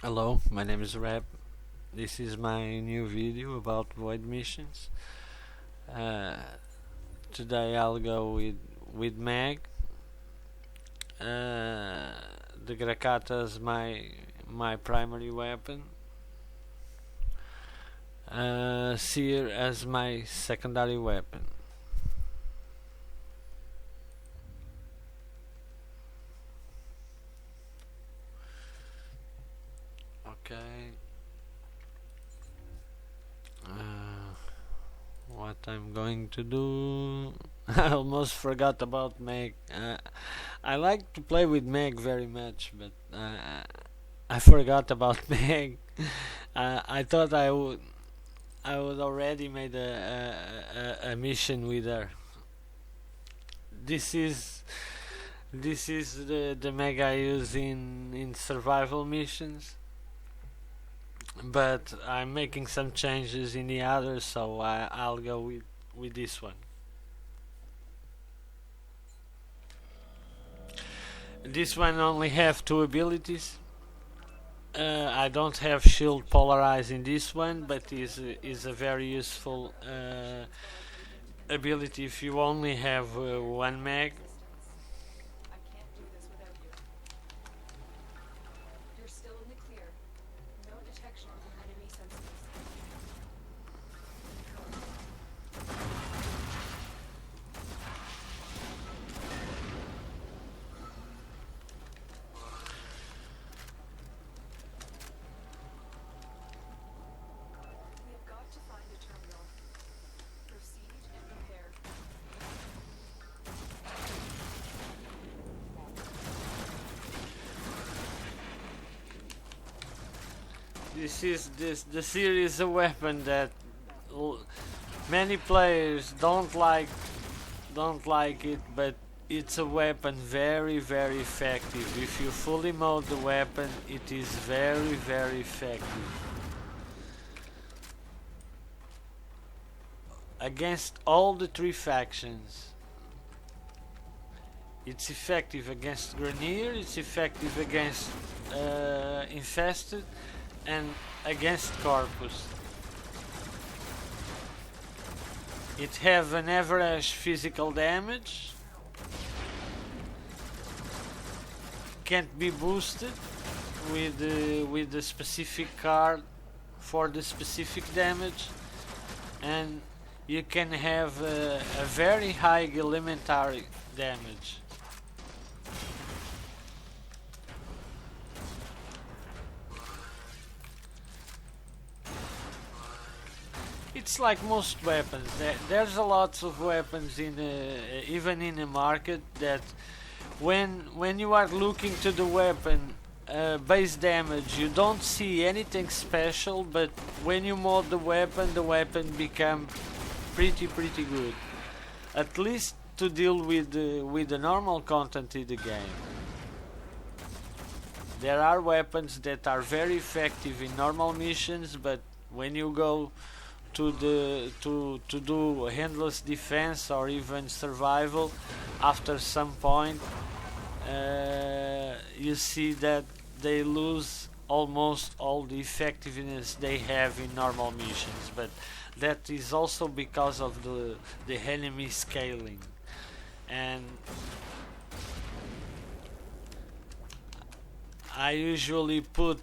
Hello, my name is Rap. This is my new video about void missions. Uh, Today I'll go with Mag. The Grakata is my primary weapon. Seer as my secondary weapon. Okay. What I'm going to do? I almost forgot about Meg. I like to play with Meg very much, but I forgot about Meg. I thought I would already made a mission with her. This is the Meg I use in survival missions, but I'm making some changes in the others, so I'll go with this one. This one only have two abilities. I don't have shield polarized in this one, but is a very useful ability if you only have one mag. The series a weapon that many players don't like it, but it's a weapon very effective. If you fully mode the weapon, it is very effective against all the three factions. It's effective against Grenier, it's effective against Infested, and against Corpus. It have an average physical damage, can't be boosted with the specific card for the specific damage, and you can have a very high elementary damage. It's like most weapons. There's a lot of weapons even in the market that when you are looking to the weapon base damage, you don't see anything special, but when you mod the weapon become pretty good. At least to deal with the normal content in the game. There are weapons that are very effective in normal missions, but when you go to do handless defense or even survival, after some point you see that they lose almost all the effectiveness they have in normal missions, but that is also because of the enemy scaling. And I usually put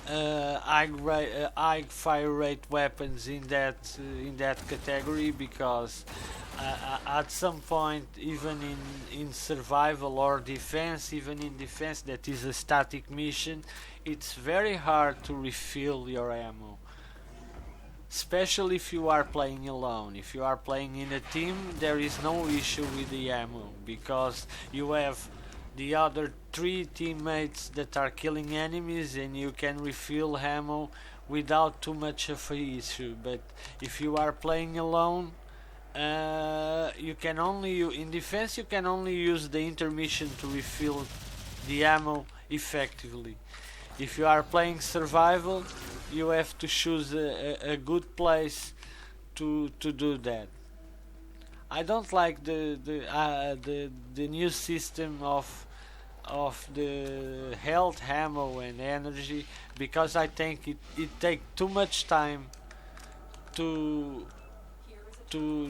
high fire rate weapons in that category, because at some point, even in survival or defense, even in defense that is a static mission, it's very hard to refill your ammo, especially if you are playing alone. If you are playing in a team, there is no issue with the ammo, because you have the other three teammates that are killing enemies and you can refill ammo without too much of a issue. But if you are playing alone, you can only in defense you can only use the intermission to refill the ammo effectively. If you are playing survival, you have to choose a good place to do that. I don't like the new system of the health, ammo, and energy, because I think it takes too much time to to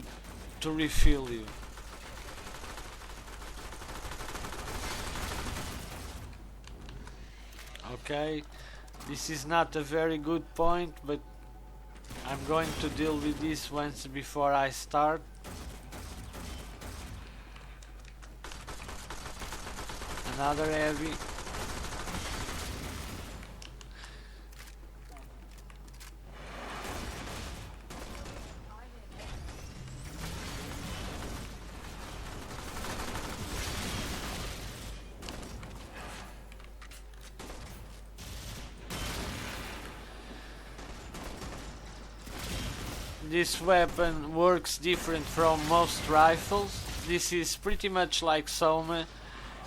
to refill you. Okay, this is not a very good point, but I'm going to deal with this once before I start. Another heavy. This weapon works different from most rifles. This is pretty much like Soma.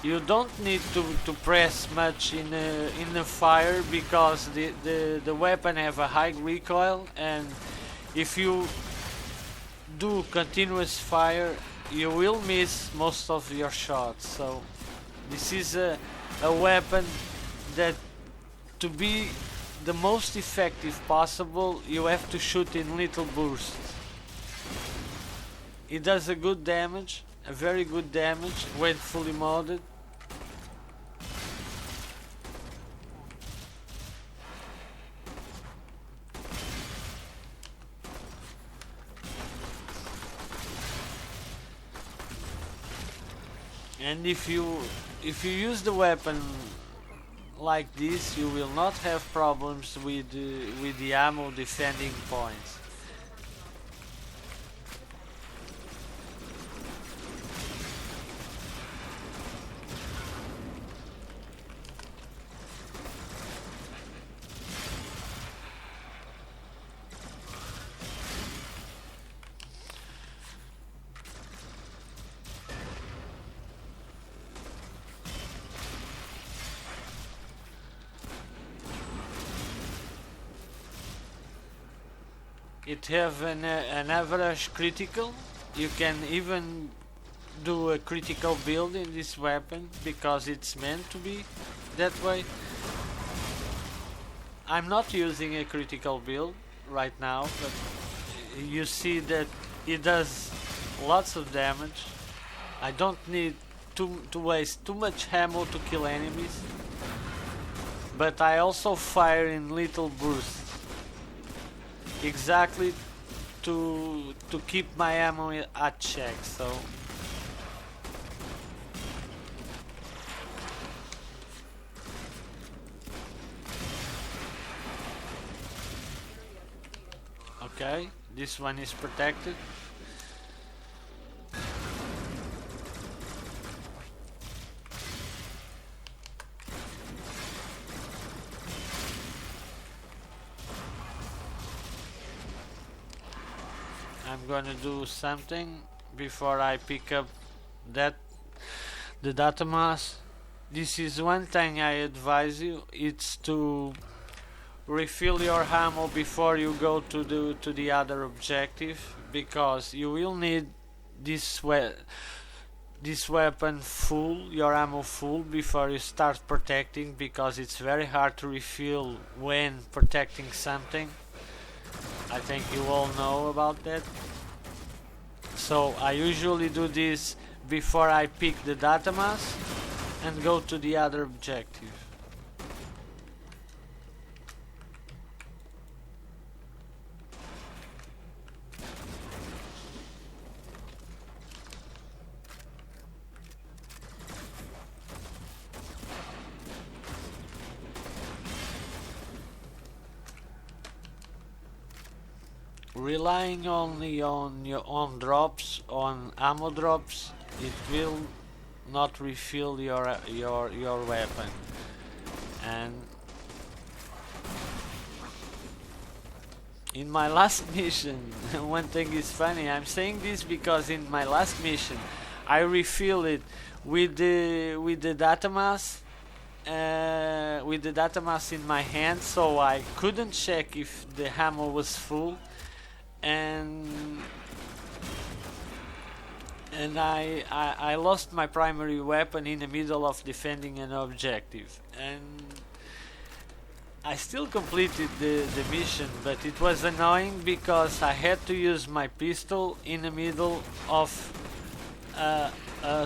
You don't need to press much in the fire, because the weapon have a high recoil, and if you do continuous fire you will miss most of your shots. So this is a weapon that, to be the most effective possible, you have to shoot in little bursts. It does a good damage, a very good damage when fully modded. And if you use the weapon like this, you will not have problems with the ammo defending points. It have an average critical. You can even do a critical build in this weapon because it's meant to be that way. I'm not using a critical build right now, but you see that it does lots of damage. I don't need to waste too much ammo to kill enemies, but I also fire in little bursts, exactly to keep my ammo at check. So okay, this one is protected. I'm gonna do something before I pick up the data mass. This is one thing I advise you. It's to refill your ammo before you go to the other objective, because you will need this weapon full, your ammo full, before you start protecting, because it's very hard to refill when protecting something. I think you all know about that. So I usually do this before I pick the data mass and go to the other objective. Relying only on drops, on ammo drops, it will not refill your weapon. And in my last mission, one thing is funny. I'm saying this because in my last mission, I refill it with the data mass. With the data mass in my hand, so I couldn't check if the ammo was full. And and I lost my primary weapon in the middle of defending an objective, and I still completed the mission, but it was annoying because I had to use my pistol in the middle of a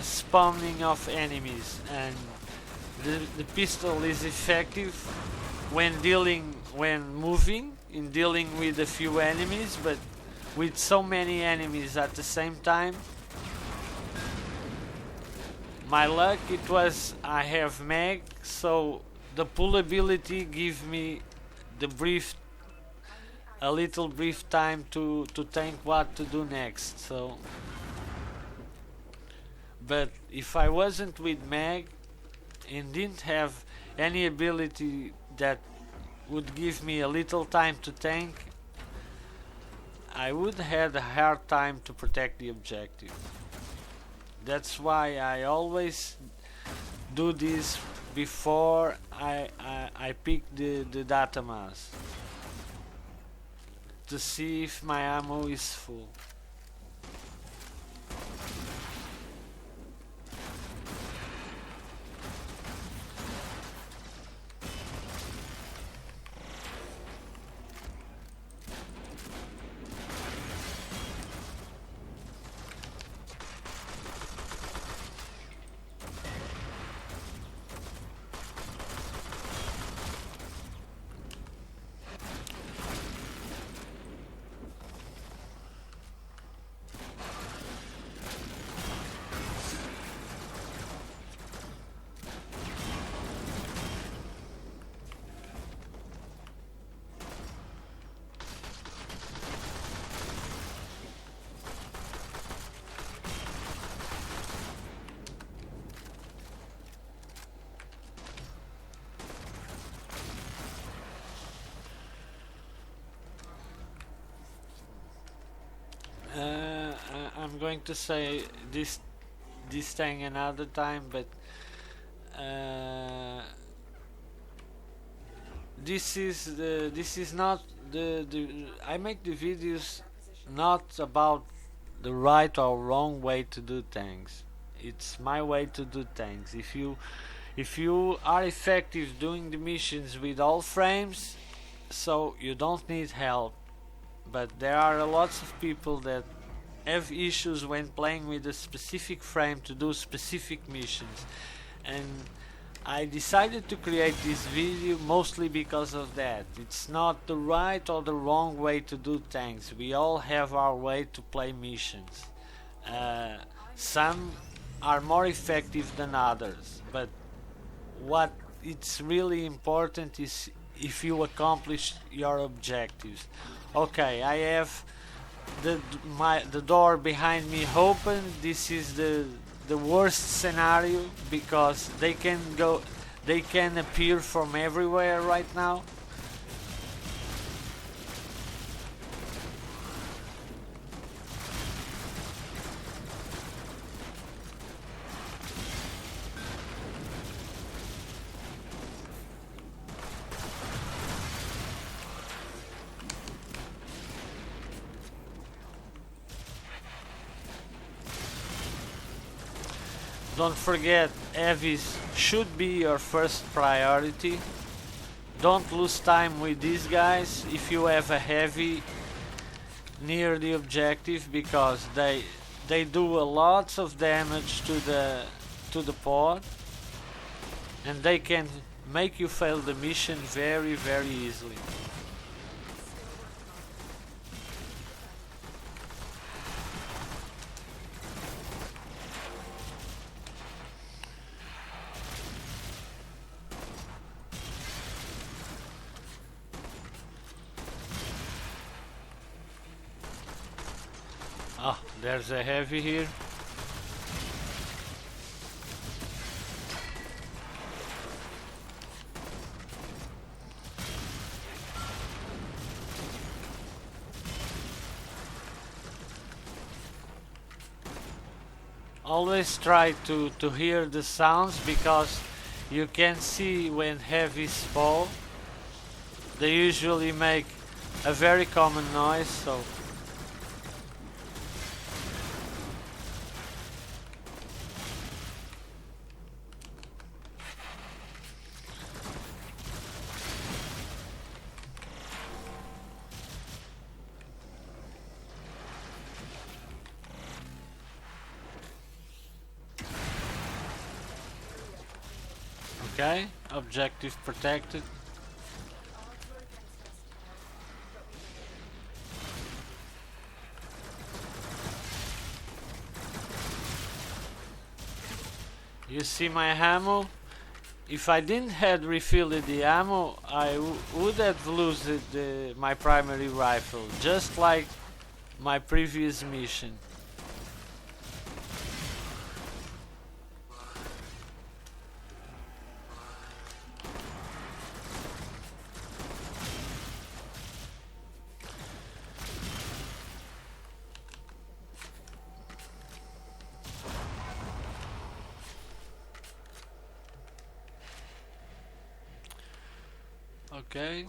spawning of enemies, and the pistol is effective when moving in dealing with a few enemies, but with so many enemies at the same time, my luck it was I have Mag, so the pull ability give me the brief a little brief time to think what to do next. So but if I wasn't with Mag and didn't have any ability that would give me a little time to think, I would have a hard time to protect the objective. That's why I always do this before I pick the data mass to see if my ammo is full. I'm going to say this thing another time, but this is not the I make the videos not about the right or wrong way to do things. It's my way to do things. If you are effective doing the missions with all frames, so you don't need help. But there are lots of people that have issues when playing with a specific frame to do specific missions, and I decided to create this video mostly because of that. It's not the right or the wrong way to do things. We all have our way to play missions. Some are more effective than others, but what it's really important is if you accomplish your objectives. Okay, I have the door behind me open. This is the worst scenario because they can appear from everywhere right now. Don't forget, heavies should be your first priority. Don't lose time with these guys if you have a heavy near the objective, because they do a lot of damage to the pod, and they can make you fail the mission very easily. Ah, there's a heavy here. Always try to hear the sounds, because you can see when heavies fall. They usually make a very common noise, so Okay, objective protected. You see my ammo? If I didn't had refilled the ammo, I would have lost my primary rifle, just like my previous mission. Okay.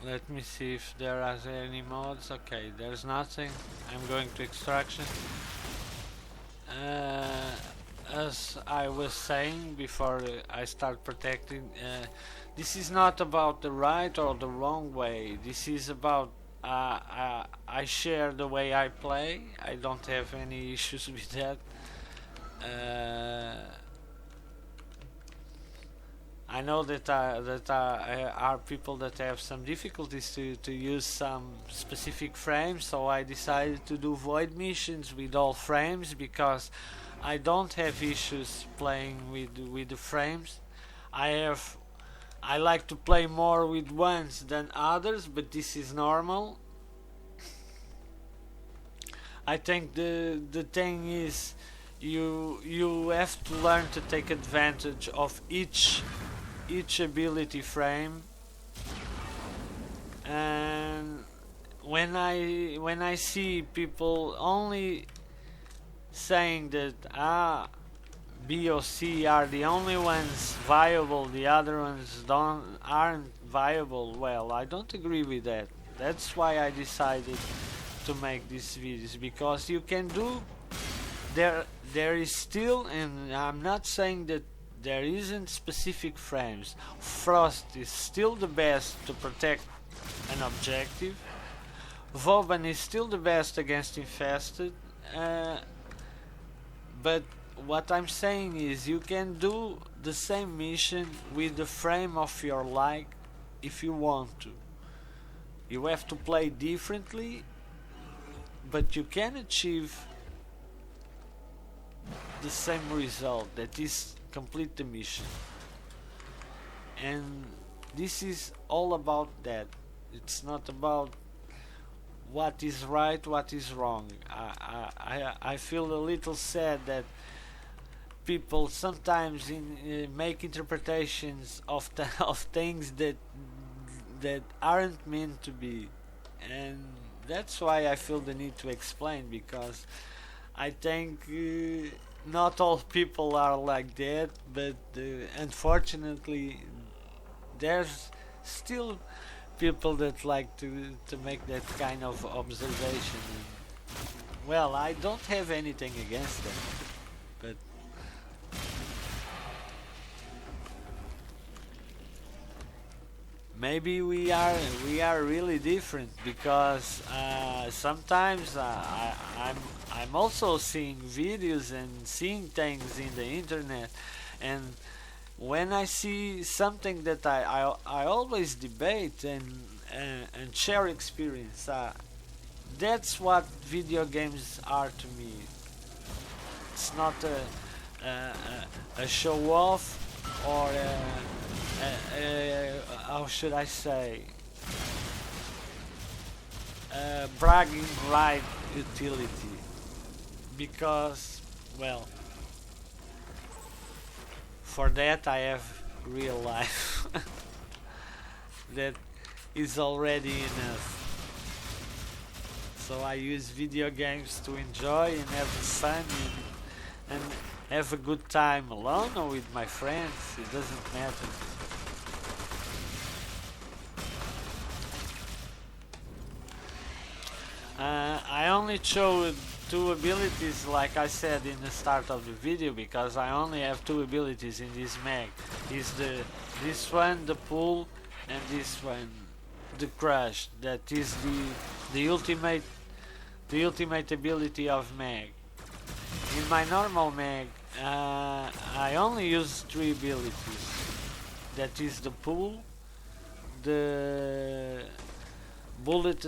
Let me see if there are any mods. Okay, there's nothing. I'm going to extraction. As I was saying before I start protecting, this is not about the right or the wrong way. This is about I share the way I play. I don't have any issues with that. I know that are people that have some difficulties to use some specific frames, so I decided to do void missions with all frames because I don't have issues playing with the frames. I like to play more with ones than others, but this is normal. I think the thing is you have to learn to take advantage of each ability frame, and when I see people only saying that B or C are the only ones viable, the other ones aren't viable, well, I don't agree with that. That's why I decided to make these videos, because you can do there is still, and I'm not saying that there isn't specific frames. Frost is still the best to protect an objective. Vauban is still the best against infested. But what I'm saying is you can do the same mission with the frame of your like if you want to. You have to play differently, but you can achieve the same result, that is complete the mission. And this is all about that. It's not about what is right, what is wrong. I feel a little sad that people sometimes make interpretations of of things that aren't meant to be, and that's why I feel the need to explain, because I think not all people are like that, but unfortunately there's still people that like to make that kind of observation. Well, I don't have anything against them, but maybe we are really different, because sometimes I'm also seeing videos and seeing things in the internet, and when I see something that I always debate and share experience, that's what video games are to me. It's not a show off or how should I say, bragging right utility, because, well, for that I have real life that is already enough. So I use video games to enjoy and have fun and have a good time alone or with my friends. It doesn't matter. I only showed two abilities, like I said in the start of the video, because I only have two abilities in this mag. Is this one, the pull, and this one, the crush. That is the ultimate ability of mag. In my normal mag, I only use 3 abilities. That is the pull, the bullet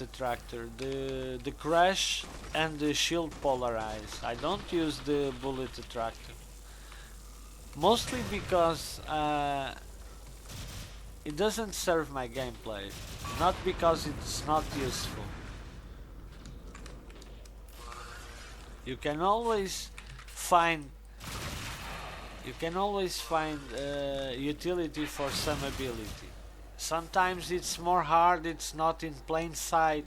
attractor, the crash, and the shield polarize. I don't use the bullet attractor, mostly because it doesn't serve my gameplay, not because it's not useful. You can always find utility for some ability. Sometimes it's more hard, it's not in plain sight,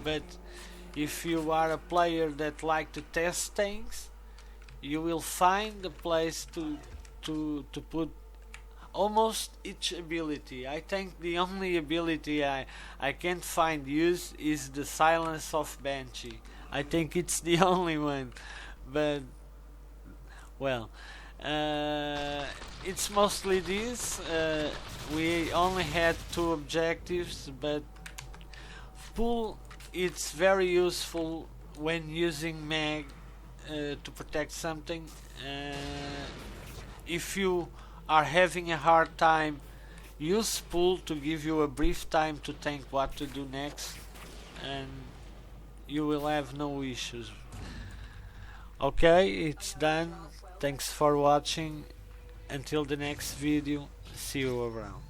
but if you are a player that like to test things, you will find a place to put almost each ability. I think the only ability I can't find use is the silence of Banshee. I think it's the only one, but well, it's mostly this. We only had 2 objectives, but pull, it's very useful when using mag to protect something. If you are having a hard time, use pull to give you a brief time to think what to do next, and you will have no issues. Okay, it's done. Thanks for watching. Until the next video, see you around.